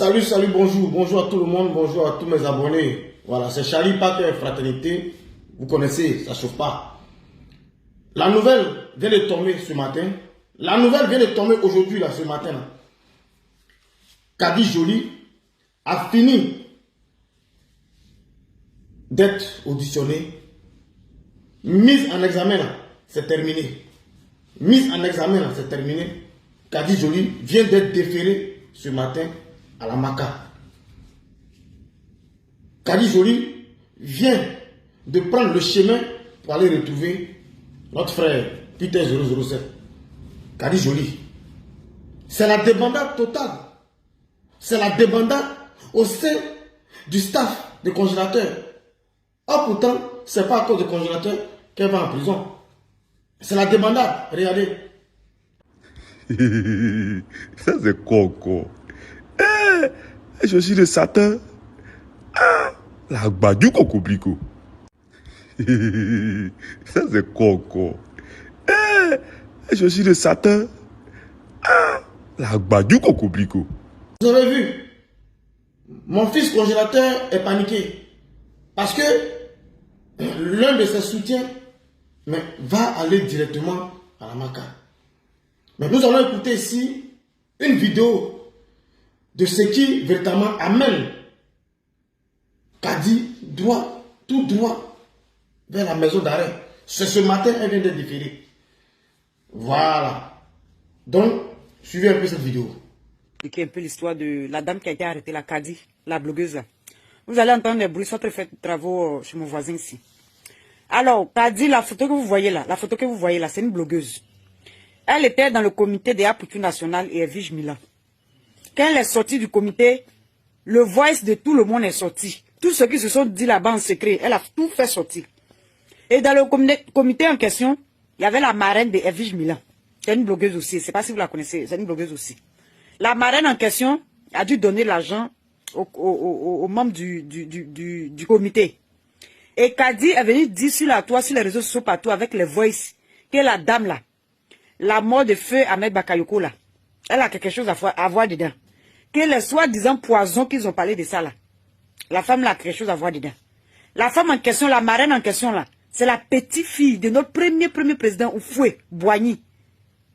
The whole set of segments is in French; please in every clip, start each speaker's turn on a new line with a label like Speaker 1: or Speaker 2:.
Speaker 1: Salut, bonjour. Bonjour à tout le monde, bonjour à tous mes abonnés. Voilà, c'est Charlie Pater Fraternité. Vous connaissez, ça chauffe pas. La nouvelle vient de tomber ce matin. La nouvelle vient de tomber aujourd'hui, là, ce matin. Là. Kadi Joly a fini d'être auditionné. Mise en examen, là, c'est terminé. Mise en examen, là, c'est terminé. Kadi Joly vient d'être déféré ce matin à la MACA. Kadi Joly vient de prendre le chemin pour aller retrouver notre frère Peter 007. Kadi Joly. C'est la débandade totale. C'est la débandade au sein du staff de congélateur. Or pourtant, ce n'est pas à cause de congélateur qu'elle va en prison. C'est la débandade. Regardez.
Speaker 2: Ça c'est coco. Je suis de Satan. La badu coco blico. Ça c'est coco. Je suis de Satan. La badu coco blico.
Speaker 1: Vous avez vu, mon fils congélateur est paniqué. Parce que l'un de ses soutiens va aller directement à la MACA. Mais nous allons écouter ici une vidéo de ce qui véritablement amène Kadi tout droit vers la maison d'arrêt. C'est ce matin, elle vient d'être différée. Voilà. Donc, suivez un peu cette vidéo.
Speaker 3: Un peu l'histoire de la dame qui a été arrêtée, la Kadi, la blogueuse là. Vous allez entendre les bruits, soit très fait de travaux chez mon voisin ici. Alors, Kadi, la photo que vous voyez là, c'est une blogueuse. Elle était dans le comité des Appuis national et Edwige Milan. Quand elle est sortie du comité, le voice de tout le monde est sorti. Tous ceux qui se sont dit là-bas en secret, elle a tout fait sortir. Et dans le comité en question, il y avait la marraine de Edwige Milan. C'est une blogueuse aussi, je ne sais pas si vous la connaissez, c'est une blogueuse aussi. La marraine en question a dû donner l'argent aux membres du comité. Et Kadi est venu dire sur les réseaux sociaux partout avec les voices que la dame là, la mort de feu Ahmed Bakayoko là, elle a quelque chose à voir dedans. Que les soi-disant poisons qu'ils ont parlé de ça là, la femme là a quelque chose à voir dedans. La femme en question, la marraine en question là, c'est la petite fille de notre premier président Oufoué Boigny.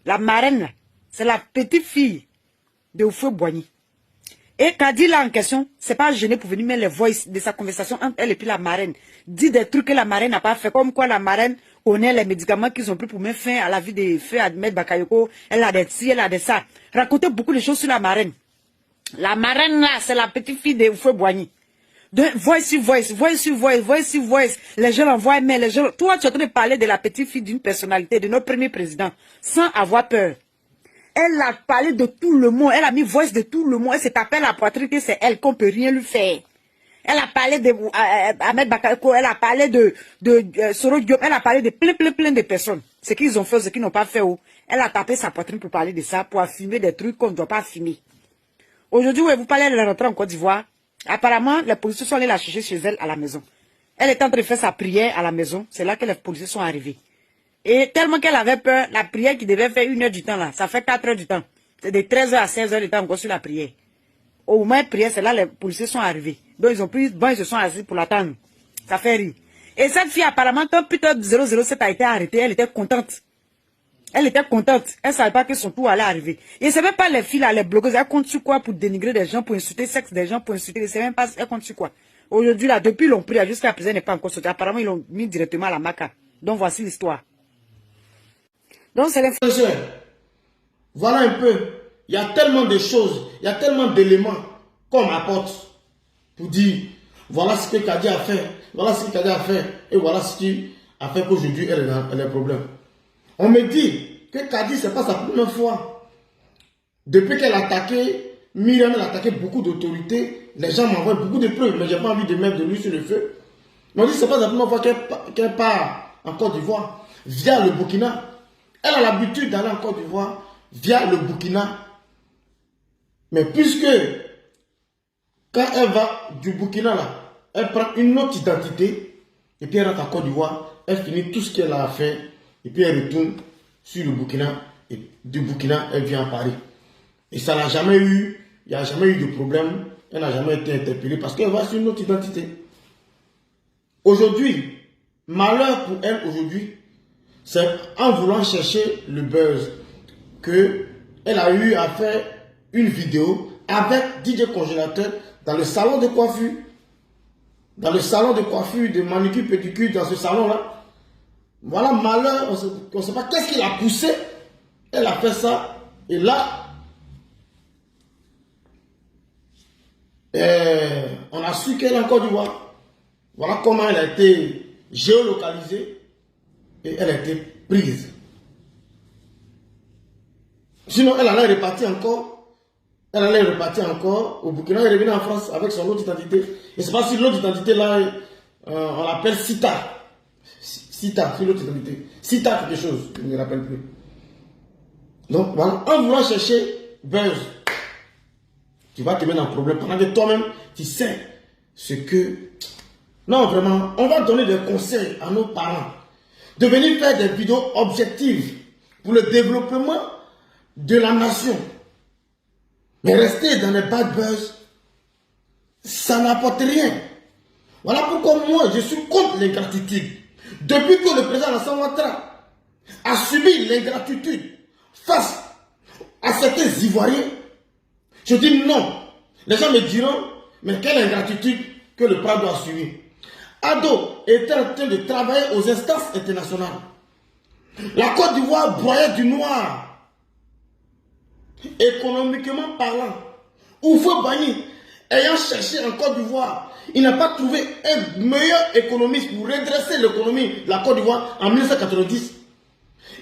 Speaker 3: La marraine là, c'est la petite fille de Oufoué Boigny. Et Kadi là en question, c'est pas gêné pour venir mettre les voices de sa conversation entre elle et puis la marraine. Dit des trucs que la marraine n'a pas fait, comme quoi la marraine connaît les médicaments qu'ils ont pris pour mettre fin à la vie de feu Ahmed Bakayoko. Elle a des ci, elle a des ça. Raconter beaucoup de choses sur la marraine. La marraine là, c'est la petite fille de Oufoué Boigny. De voice. Les gens envoient mail, les gens. Toi, tu es en train de parler de la petite fille d'une personnalité, de notre premier président, sans avoir peur. Elle a parlé de tout le monde. Elle a mis voice de tout le monde. Elle s'est tapée la poitrine que c'est elle qu'on peut rien lui faire. Elle a parlé de Ahmed Bakayoko. Elle a parlé de Soro Diop. Elle a parlé de plein de personnes. Ce qu'ils ont fait, ce qu'ils n'ont pas fait. Elle a tapé sa poitrine pour parler de ça, pour affirmer des trucs qu'on ne doit pas affirmer. Aujourd'hui, vous parlez de la rentrée en Côte d'Ivoire. Apparemment, les policiers sont allés la chercher chez elle à la maison. Elle était en train de faire sa prière à la maison. C'est là que les policiers sont arrivés. Et tellement qu'elle avait peur, la prière qui devait faire 1 heure du temps là, ça fait 4 heures du temps. C'est de 13 heures à 16 heures du temps encore sur la prière. Au moins prière, c'est là les policiers sont arrivés. Donc ils ont pris bon, ils se sont assis pour l'attendre. Ça fait rire. Et cette fille apparemment, quand Peter 007 a été arrêtée, elle était contente. Elle était contente. Elle ne savait pas que son tour allait arriver. Et c'est même pas les filles là, les blogueuses, elles comptent sur quoi pour dénigrer des gens, pour insulter le sexe des gens, pour insulter, c'est même pas, elles comptent sur quoi. Aujourd'hui là, depuis l'ont pris, jusqu'à présent, elle n'est pas encore sortie. Apparemment, ils l'ont mis directement à la MACA. Donc voici l'histoire. Donc c'est l'information.
Speaker 1: Voilà un peu. Il y a tellement de choses, il y a tellement d'éléments qu'on apporte pour dire voilà ce que Kadi a fait, voilà ce que Kadi a fait, et voilà ce qui a fait qu'aujourd'hui elle a un problème. On me dit que Kadi, ce n'est pas sa première fois. Depuis qu'elle a attaqué, Myriam, elle a attaqué beaucoup d'autorités. Les gens m'envoient beaucoup de preuves, mais je n'ai pas envie de mettre de l'huile sur le feu. On me dit que ce n'est pas la première fois qu'elle part en Côte d'Ivoire via le Burkina. Elle a l'habitude d'aller en Côte d'Ivoire via le Burkina. Mais puisque, quand elle va du Burkina, là, elle prend une autre identité, et puis elle rentre en Côte d'Ivoire, elle finit tout ce qu'elle a fait, et puis elle retourne sur le Burkina, et du Burkina, elle vient à Paris. Et ça n'a jamais eu il n'y a jamais eu de problème. Elle n'a jamais été interpellée parce qu'elle va sur une autre identité. Aujourd'hui, malheur pour elle aujourd'hui, c'est en voulant chercher le buzz qu'elle a eu à faire une vidéo avec DJ Congélateur dans le salon de coiffure. Dans le salon de coiffure, de manucure, pédicure, dans ce salon-là. Voilà, malheur, on ne sait pas qu'est-ce qui l'a poussé. Elle a fait ça. Et là, on a su qu'elle est en Côte d'Ivoire. Voilà comment elle a été géolocalisée et elle a été prise. Sinon, elle allait repartir encore. Elle allait repartir encore au Burkina et revenir en France avec son autre identité. Et c'est pas si l'autre identité là, on l'appelle Sita. Sita, c'est l'autre identité. Sita quelque chose, je ne me rappelle plus. Donc voilà, en voulant chercher buzz, tu vas te mettre en problème pendant que toi-même, tu sais ce que... Non, vraiment, on va donner des conseils à nos parents de venir faire des vidéos objectives pour le développement de la nation. Mais rester dans les bad buzz, ça n'apporte rien. Voilà pourquoi moi, je suis contre l'ingratitude. Depuis que le président Alassane Ouattara a subi l'ingratitude face à certains Ivoiriens, je dis non. Les gens me diront, mais quelle ingratitude que le Prado a subi. Ado était en train de travailler aux instances internationales. La Côte d'Ivoire broyait du noir. Économiquement parlant, Oufo Bani, ayant cherché en Côte d'Ivoire, il n'a pas trouvé un meilleur économiste pour redresser l'économie de la Côte d'Ivoire en 1990.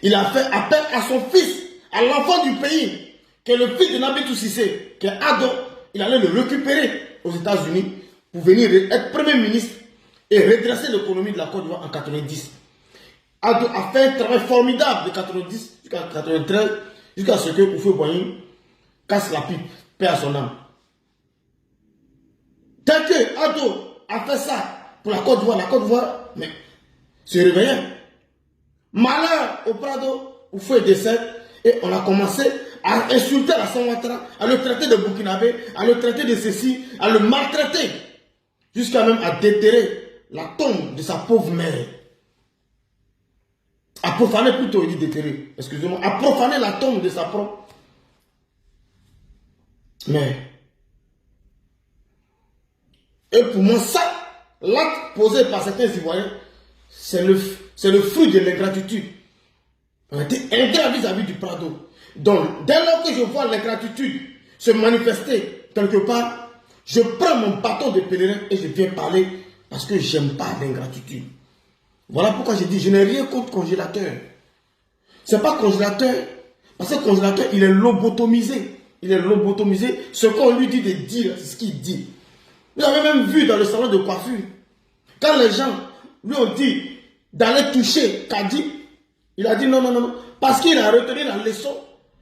Speaker 1: Il a fait appel à son fils, à l'enfant du pays, qui est le fils de Nabitou Cissé, qui est Ado. Il allait le récupérer aux États-Unis pour venir être Premier ministre et redresser l'économie de la Côte d'Ivoire en 1990. Ado a fait un travail formidable de 1990 jusqu'à 1993. Jusqu'à ce que Oufo Boigny casse la pipe, paix à son âme. Tel que Ado a fait ça pour la Côte d'Ivoire, mais se réveillait. Malheur au Prado, Oufo est décédé, et on a commencé à insulter Alassane Ouattara, à le traiter de Burkinabé, à le traiter de ceci, à le maltraiter, jusqu'à même à déterrer la tombe de sa pauvre mère. À profaner plutôt, il dit déterrer, excusez-moi, à profaner la tombe de sa propre. Mais, et pour moi, ça, l'acte posé par certains Ivoiriens, c'est le fruit de l'ingratitude. On a été ingrat vis-à-vis du Prado. Donc, dès lors que je vois l'ingratitude se manifester quelque part, je prends mon bâton de pèlerin et je viens parler parce que j'aime pas l'ingratitude. Voilà pourquoi je dis, je n'ai rien contre Congélateur. Ce n'est pas Congélateur, parce que Congélateur, il est lobotomisé. Il est lobotomisé. Ce qu'on lui dit de dire, c'est ce qu'il dit. Vous avez même vu dans le salon de coiffure, quand les gens lui ont dit d'aller toucher Kadi, il a dit non, non, non, parce qu'il a retenu la leçon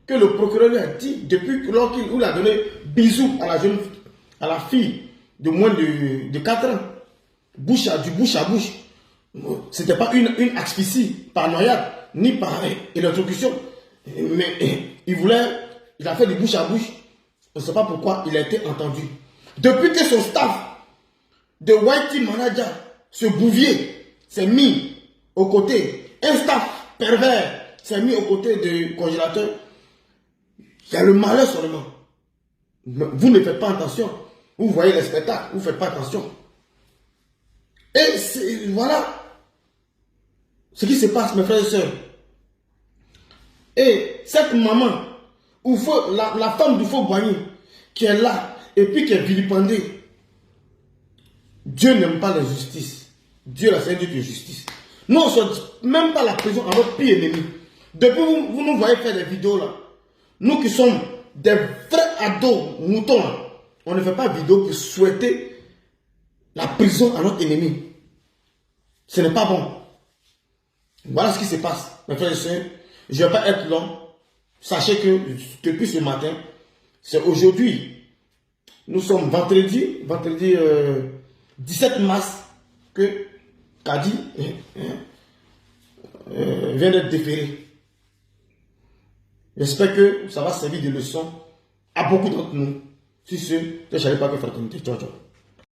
Speaker 1: que le procureur lui a dit depuis qu'il a donné bisous à la fille de moins de 4 ans. Du bouche à bouche. Ce n'était pas une asphyxie par noyade, ni par électrocution. Mais il a fait du bouche à bouche. On ne sait pas pourquoi il a été entendu. Depuis que son staff de YT Manager, ce bouvier, s'est mis aux côtés, un staff pervers s'est mis aux côtés du Congélateur, il y a le malheur seulement. Vous ne faites pas attention. Vous voyez les spectacles, vous ne faites pas attention. Et voilà ce qui se passe, mes frères et sœurs. Et cette maman, la femme d'Oufo Boigny, qui est là, et puis qui est vilipendée, Dieu n'aime pas la justice. Dieu, c'est un Dieu de justice. Nous, on ne sort même pas la prison à notre pire ennemi. Depuis vous nous voyez faire des vidéos là, nous qui sommes des vrais ados, moutons là, on ne fait pas de vidéo pour souhaiter la prison à notre ennemi. Ce n'est pas bon. Voilà ce qui se passe, mes frères et sœurs. Je ne vais pas être long. Sachez que depuis ce matin, c'est aujourd'hui. Nous sommes vendredi 17 mars que Kadi vient d'être déféré. J'espère que ça va servir de leçon à beaucoup d'entre nous. Si c'est, je ne savais pas que fraternité, ciao, ciao.